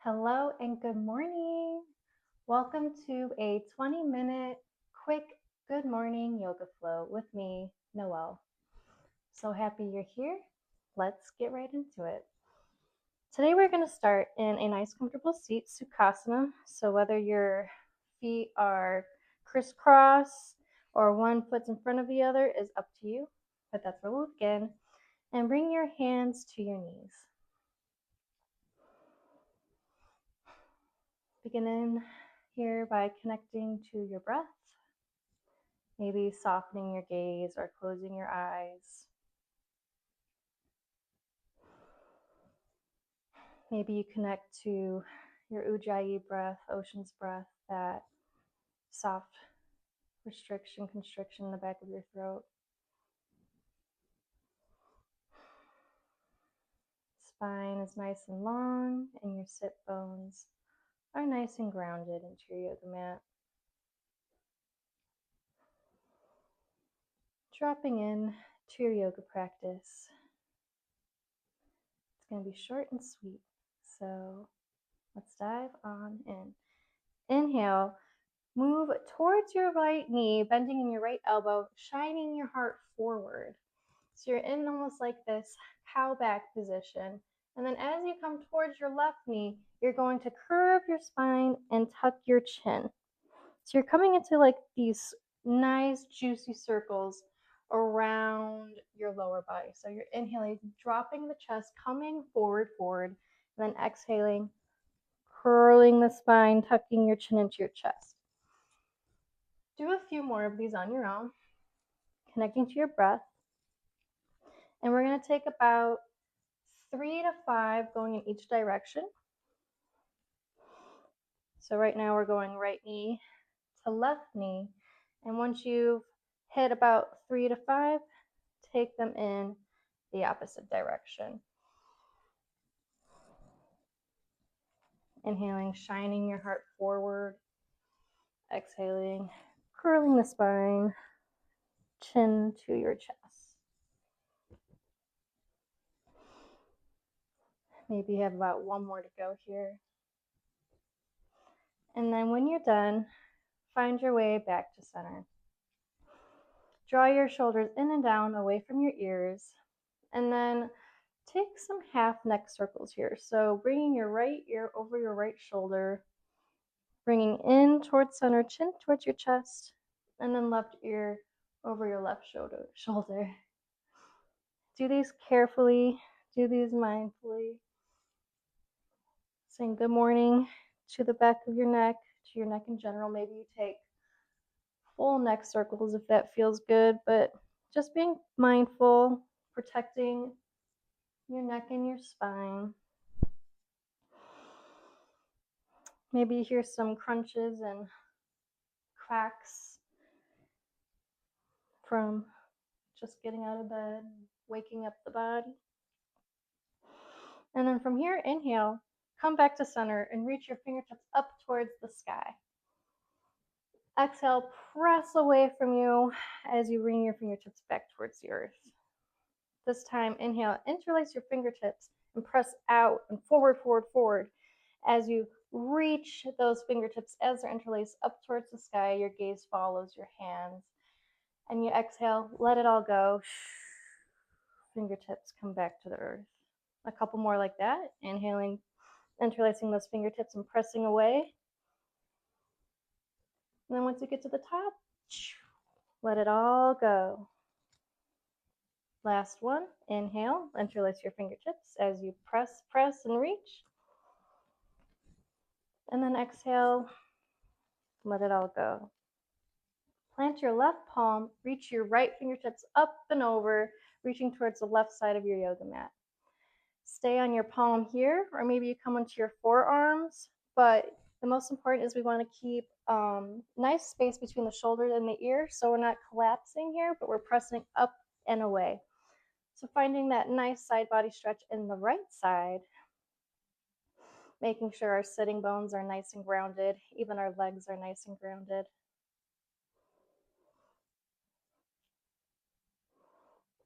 Hello and good morning. Welcome to a 20-minute quick good morning yoga flow with me, Noelle. So happy you're here. Let's get right into it. Today we're going to start in a nice comfortable seat, Sukhasana. So whether your feet are crisscross or one foot's in front of the other is up to you, but that's where we'll begin. And bring your hands to your knees. Beginning here by connecting to your breath, maybe softening your gaze or closing your eyes. Maybe you connect to your Ujjayi breath, ocean's breath, that soft constriction in the back of your throat. Spine is nice and long, and your sit bones are nice and grounded into your yoga mat. Dropping in to your yoga practice. It's going to be short and sweet, so let's dive on in. Inhale, move towards your right knee, bending in your right elbow, shining your heart forward. So you're in almost like this cow back position. And then as you come towards your left knee, you're going to curve your spine and tuck your chin. So you're coming into like these nice juicy circles around your lower body. So you're inhaling, dropping the chest, coming forward, and then exhaling, curling the spine, tucking your chin into your chest. Do a few more of these on your own, connecting to your breath. And we're going to take about 3 to 5 going in each direction. So right now we're going right knee to left knee. And once you've hit about 3 to 5, take them in the opposite direction. Inhaling, shining your heart forward. Exhaling, curling the spine, chin to your chest. Maybe you have about 1 more to go here. And then when you're done, find your way back to center. Draw your shoulders in and down away from your ears. And then take some half neck circles here. So bringing your right ear over your right shoulder, bringing in towards center, chin towards your chest, and then left ear over your left shoulder. Do these carefully, do these mindfully. Saying good morning to the back of your neck, to your neck in general. Maybe you take full neck circles if that feels good, but just being mindful, protecting your neck and your spine. Maybe you hear some crunches and cracks from just getting out of bed, waking up the body. And then from here, inhale, come back to center and reach your fingertips up towards the sky. Exhale, press away from you as you bring your fingertips back towards the earth. This time, inhale, interlace your fingertips and press out and forward. As you reach those fingertips as they're interlaced up towards the sky, your gaze follows your hands. And you exhale, let it all go. Fingertips come back to the earth. A couple more like that. Inhaling, interlacing those fingertips and pressing away. And then once you get to the top, let it all go. Last one, inhale, interlace your fingertips as you press, and reach. And then exhale, let it all go. Plant your left palm, reach your right fingertips up and over, reaching towards the left side of your yoga mat. Stay on your palm here, or maybe you come onto your forearms, but the most important is we want to keep nice space between the shoulder and the ear, so we're not collapsing here, but we're pressing up and away. So finding that nice side body stretch in the right side, making sure our sitting bones are nice and grounded, even our legs are nice and grounded.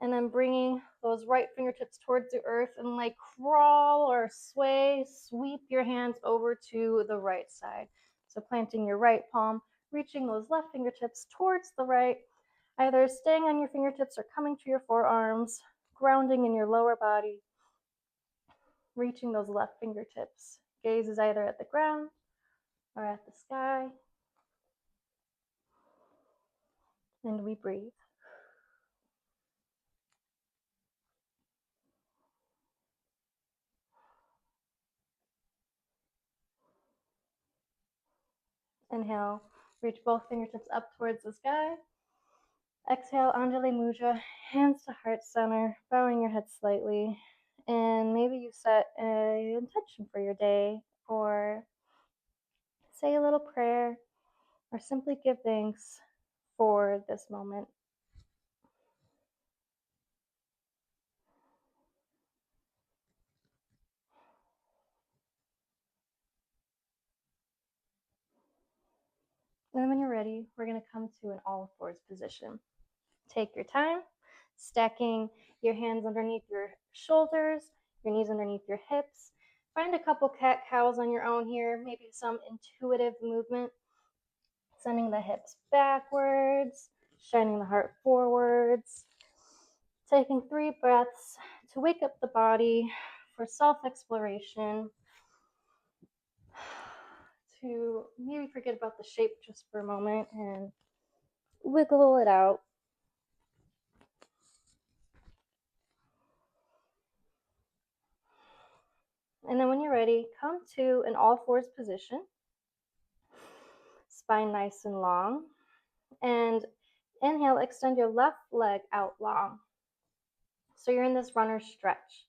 And then bringing those right fingertips towards the earth and like crawl or sway, sweep your hands over to the right side. So planting your right palm, reaching those left fingertips towards the right, either staying on your fingertips or coming to your forearms, grounding in your lower body, reaching those left fingertips. Gaze is either at the ground or at the sky. And we breathe. Inhale, reach both fingertips up towards the sky. Exhale, Anjali Mudra, hands to heart center, bowing your head slightly. And maybe you set an intention for your day, or say a little prayer, or simply give thanks for this moment. And then when you're ready, we're going to come to an all fours position. Take your time, stacking your hands underneath your shoulders, your knees underneath your hips. Find a couple cat-cows on your own here, maybe some intuitive movement. Sending the hips backwards, shining the heart forwards. Taking 3 breaths to wake up the body for self-exploration. To maybe forget about the shape just for a moment and wiggle it out. And then when you're ready, come to an all fours position. Spine nice and long. And inhale, extend your left leg out long. So you're in this runner stretch.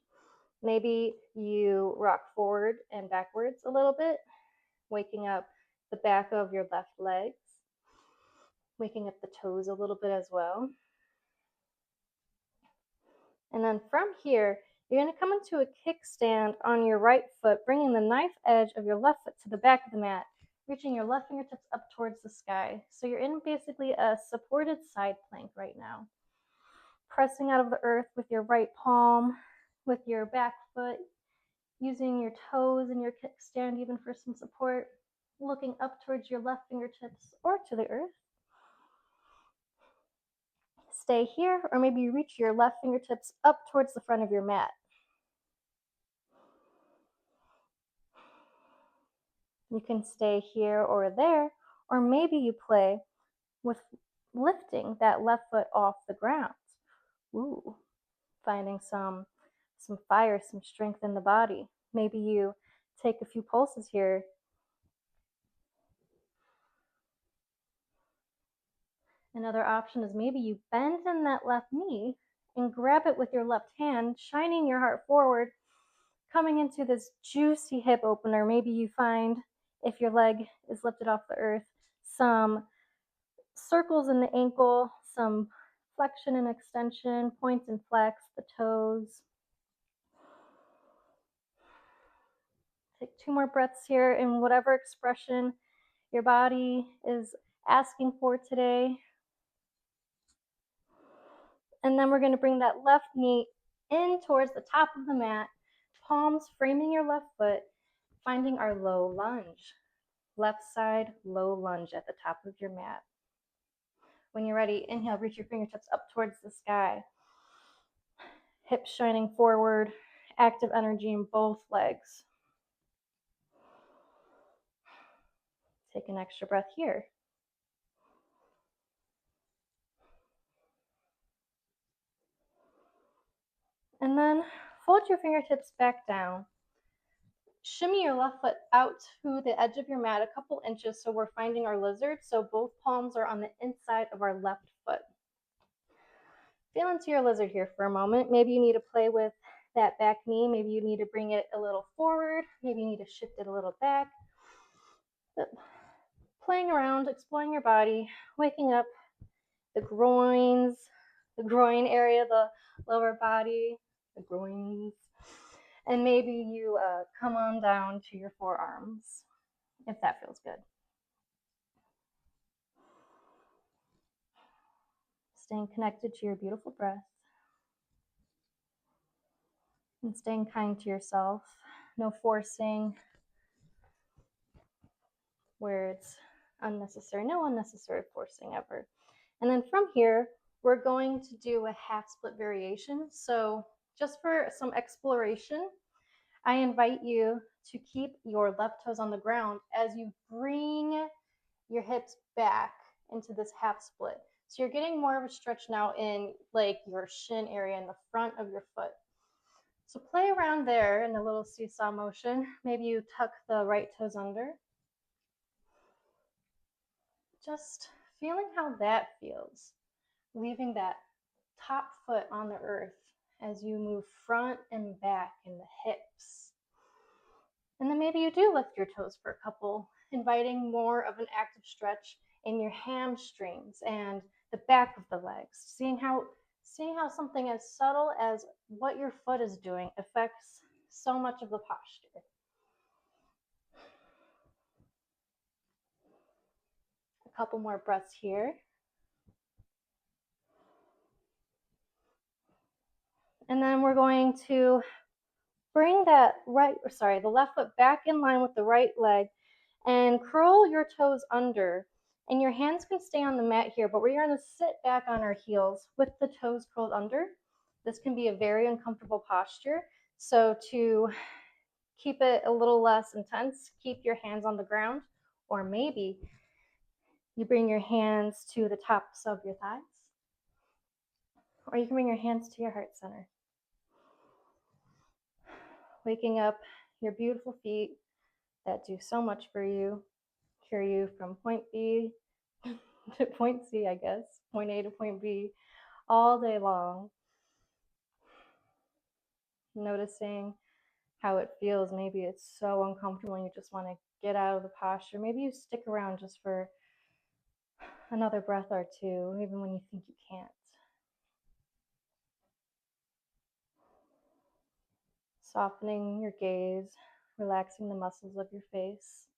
Maybe you rock forward and backwards a little bit, waking up the back of your left legs, waking up the toes a little bit as well. And then from here, you're going to come into a kickstand on your right foot, bringing the knife edge of your left foot to the back of the mat, reaching your left fingertips up towards the sky. So you're in basically a supported side plank right now. Pressing out of the earth with your right palm, with your back foot, using your toes and your kickstand even for some support, looking up towards your left fingertips or to the earth. Stay here, or maybe you reach your left fingertips up towards the front of your mat. You can stay here or there, or maybe you play with lifting that left foot off the ground. Ooh, finding some fire, some strength in the body. Maybe you take a few pulses here. Another option is maybe you bend in that left knee and grab it with your left hand, shining your heart forward, coming into this juicy hip opener. Maybe you find, if your leg is lifted off the earth, some circles in the ankle, some flexion and extension, points and flex, the toes. Take 2 more breaths here in whatever expression your body is asking for today. And then we're going to bring that left knee in towards the top of the mat, palms framing your left foot, finding our low lunge. Left side, low lunge at the top of your mat. When you're ready, inhale, reach your fingertips up towards the sky. Hips shining forward, active energy in both legs. Take an extra breath here. And then fold your fingertips back down. Shimmy your left foot out to the edge of your mat a couple inches so we're finding our lizard, so both palms are on the inside of our left foot. Feel into your lizard here for a moment. Maybe you need to play with that back knee. Maybe you need to bring it a little forward. Maybe you need to shift it a little back. But playing around, exploring your body, waking up the groins, the groin area, the lower body, the groins. And maybe you come on down to your forearms, if that feels good. Staying connected to your beautiful breath. And staying kind to yourself. No forcing where it's unnecessary. No unnecessary forcing ever. And then from here, we're going to do a half split variation. So just for some exploration, I invite you to keep your left toes on the ground as you bring your hips back into this half split. So you're getting more of a stretch now in like your shin area in the front of your foot. So play around there in a little seesaw motion. Maybe you tuck the right toes under. Just feeling how that feels. Leaving that top foot on the earth as you move front and back in the hips. And then maybe you do lift your toes for a couple, inviting more of an active stretch in your hamstrings and the back of the legs, seeing how something as subtle as what your foot is doing affects so much of the posture. A couple more breaths here. And then we're going to bring the left foot back in line with the right leg and curl your toes under. And your hands can stay on the mat here, but we're going to sit back on our heels with the toes curled under. This can be a very uncomfortable posture. So to keep it a little less intense, keep your hands on the ground, or maybe you bring your hands to the tops of your thighs, or you can bring your hands to your heart center. Waking up your beautiful feet that do so much for you, carry you from point B to point C, I guess, point A to point B, all day long. Noticing how it feels. Maybe it's so uncomfortable and you just want to get out of the posture. Maybe you stick around just for another breath or two, even when you think you can't. Softening your gaze, relaxing the muscles of your face.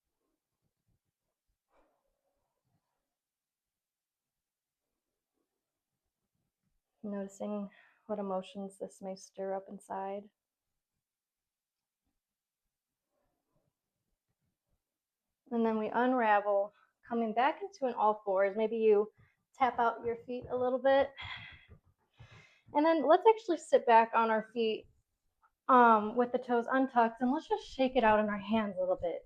Noticing what emotions this may stir up inside. And then we unravel, coming back into an all fours. Maybe you tap out your feet a little bit. And then let's actually sit back on our feet with the toes untucked, and let's just shake it out in our hands a little bit.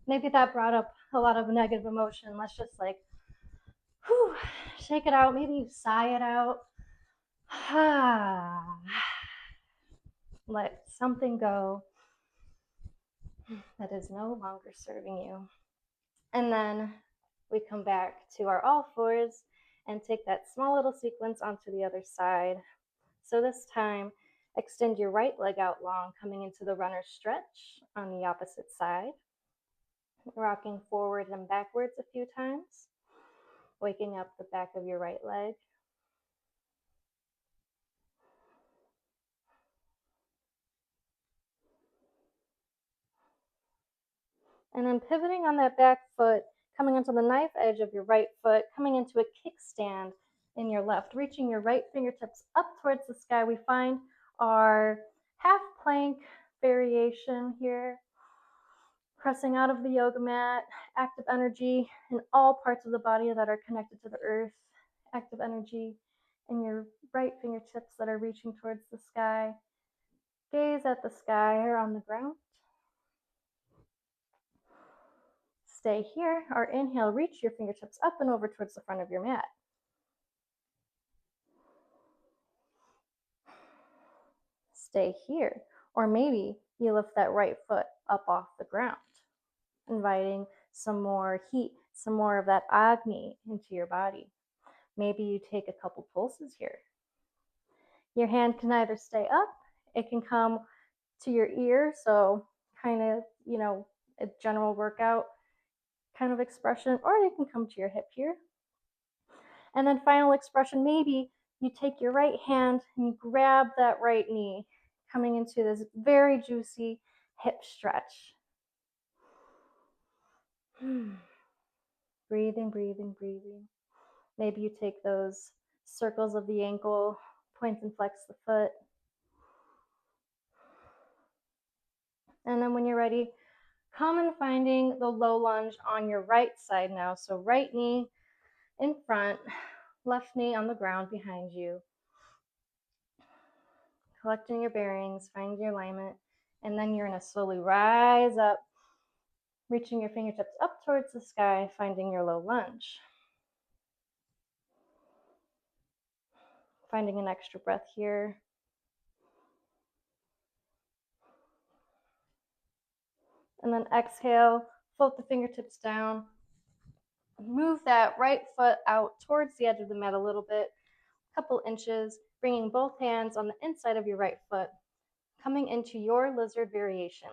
Maybe that brought up a lot of negative emotion. Let's just shake it out. Maybe you sigh it out. Let something go that is no longer serving you. And then we come back to our all fours and take that small little sequence onto the other side. So this time, extend your right leg out long, coming into the runner stretch on the opposite side. Rocking forward and backwards a few times, waking up the back of your right leg. And then pivoting on that back foot, coming onto the knife edge of your right foot, coming into a kickstand in your left, reaching your right fingertips up towards the sky. We find our half plank variation here. Pressing out of the yoga mat, active energy in all parts of the body that are connected to the earth, active energy in your right fingertips that are reaching towards the sky. Gaze at the sky or on the ground. Stay here. Our inhale, reach your fingertips up and over towards the front of your mat. Stay here. Or maybe you lift that right foot up off the ground, inviting some more heat, some more of that Agni into your body. Maybe you take a couple pulses here. Your hand can either stay up, it can come to your ear, so kind of, a general workout kind of expression, or it can come to your hip here. And then final expression, maybe you take your right hand and you grab that right knee, coming into this very juicy hip stretch. Breathing, breathing, breathing. Maybe you take those circles of the ankle, point and flex the foot. And then when you're ready, come and finding the low lunge on your right side now. So right knee in front, left knee on the ground behind you. Collecting your bearings, finding your alignment, and then you're going to slowly rise up, reaching your fingertips up towards the sky, finding your low lunge. Finding an extra breath here. And then exhale, float the fingertips down. Move that right foot out towards the edge of the mat a little bit, a couple inches, bringing both hands on the inside of your right foot, coming into your lizard variation.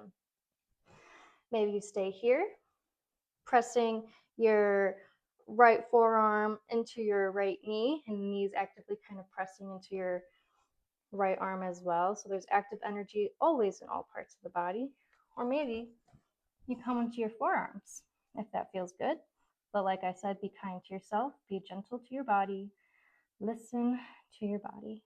Maybe you stay here, pressing your right forearm into your right knee, and the knees actively kind of pressing into your right arm as well. So there's active energy always in all parts of the body. Or maybe you come into your forearms if that feels good. But like I said, be kind to yourself, be gentle to your body, listen to your body.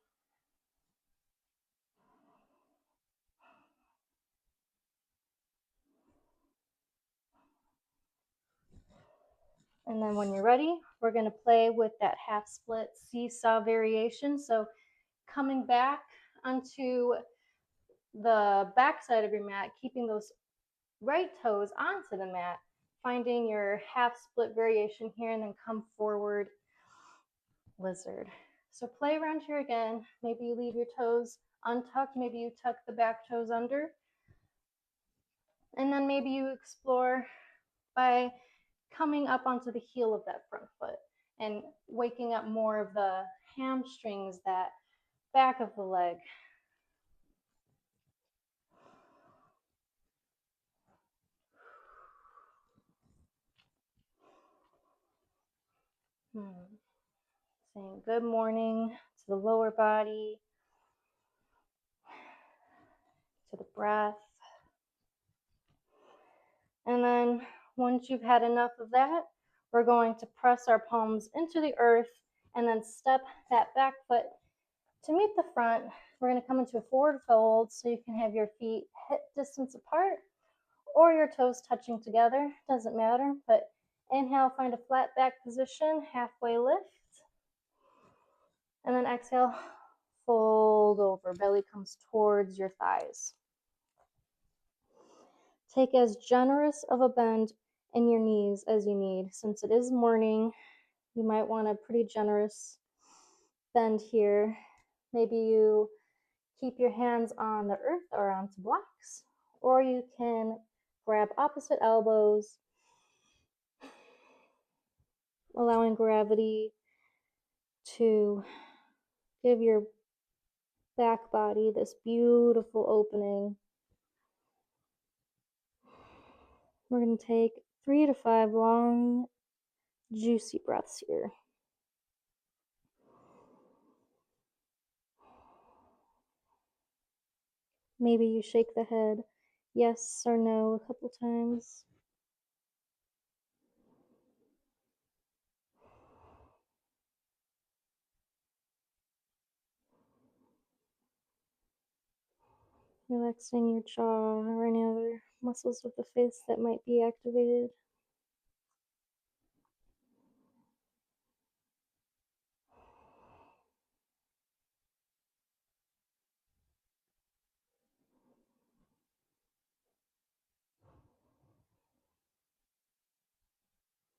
And then when you're ready, we're going to play with that half split seesaw variation. So coming back onto the back side of your mat, keeping those right toes onto the mat, finding your half split variation here, and then come forward, lizard. So play around here again. Maybe you leave your toes untucked, maybe you tuck the back toes under, and then maybe you explore by coming up onto the heel of that front foot and waking up more of the hamstrings, that back of the leg. Saying good morning to the lower body, to the breath. And then once you've had enough of that, we're going to press our palms into the earth and then step that back foot to meet the front. We're going to come into a forward fold, so you can have your feet hip distance apart or your toes touching together, doesn't matter. But inhale, find a flat back position, halfway lift. And then exhale, fold over, belly comes towards your thighs. Take as generous of a bend in your knees as you need. Since it is morning, you might want a pretty generous bend here. Maybe you keep your hands on the earth or onto blocks, or you can grab opposite elbows, allowing gravity to give your back body this beautiful opening. We're going to take 3 to 5 long, juicy breaths here. Maybe you shake the head yes or no a couple times. Relaxing your jaw or any other muscles of the face that might be activated.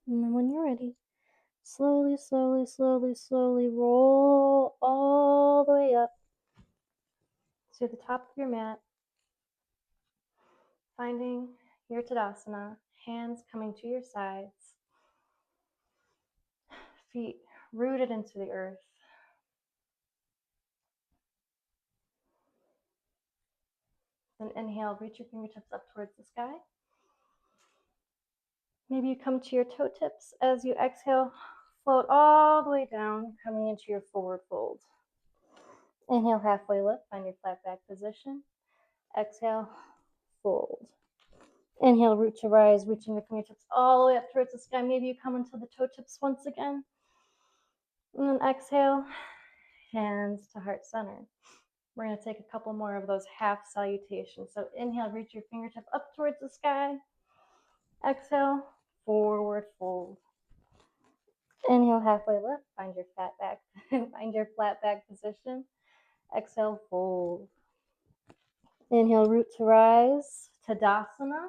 And then when you're ready, slowly, slowly, slowly, slowly roll all the way up to the top of your mat, finding your Tadasana, hands coming to your sides, feet rooted into the earth. Then inhale, reach your fingertips up towards the sky. Maybe you come to your toe tips. As you exhale, float all the way down, coming into your forward fold. Inhale, halfway lift, find your flat back position. Exhale, fold. Inhale, root to rise, reaching your fingertips all the way up towards the sky. Maybe you come into the toe tips once again. And then exhale, hands to heart center. We're going to take a couple more of those half salutations. So inhale, reach your fingertip up towards the sky. Exhale, forward fold. Inhale, halfway lift, find your flat back, find your flat back position. Exhale, fold. Inhale, root to rise, Tadasana.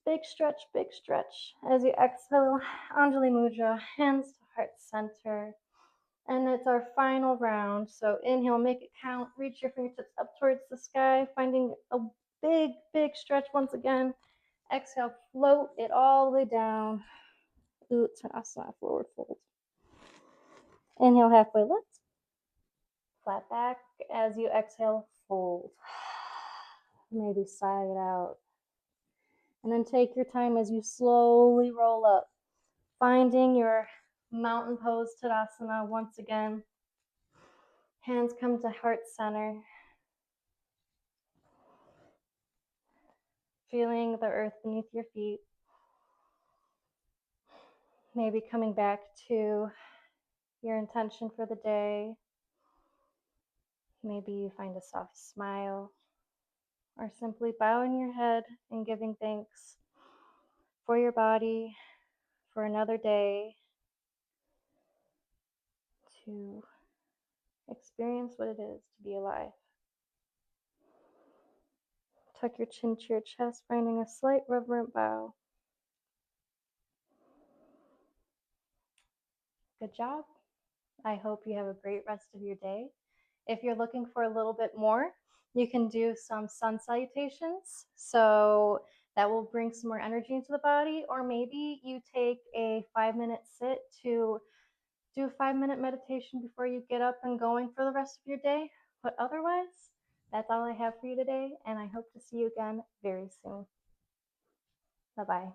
Big stretch, big stretch. As you exhale, Anjali Mudra, hands to heart center. And it's our final round. So inhale, make it count. Reach your fingertips up towards the sky, finding a big, big stretch once again. Exhale, float it all the way down. Uttanasana, forward fold. Inhale, halfway lift. Flat back. As you exhale, fold. Maybe sigh it out. And then take your time as you slowly roll up, finding your mountain pose Tadasana once again. Hands come to heart center. Feeling the earth beneath your feet. Maybe coming back to your intention for the day. Maybe you find a soft smile, or simply bowing your head and giving thanks for your body, for another day to experience what it is to be alive. Tuck your chin to your chest, finding a slight reverent bow. Good job. I hope you have a great rest of your day. If you're looking for a little bit more, you can do some sun salutations. So that will bring some more energy into the body. Or maybe you take a 5-minute sit to do a 5-minute meditation before you get up and going for the rest of your day. But otherwise, that's all I have for you today. And I hope to see you again very soon. Bye-bye.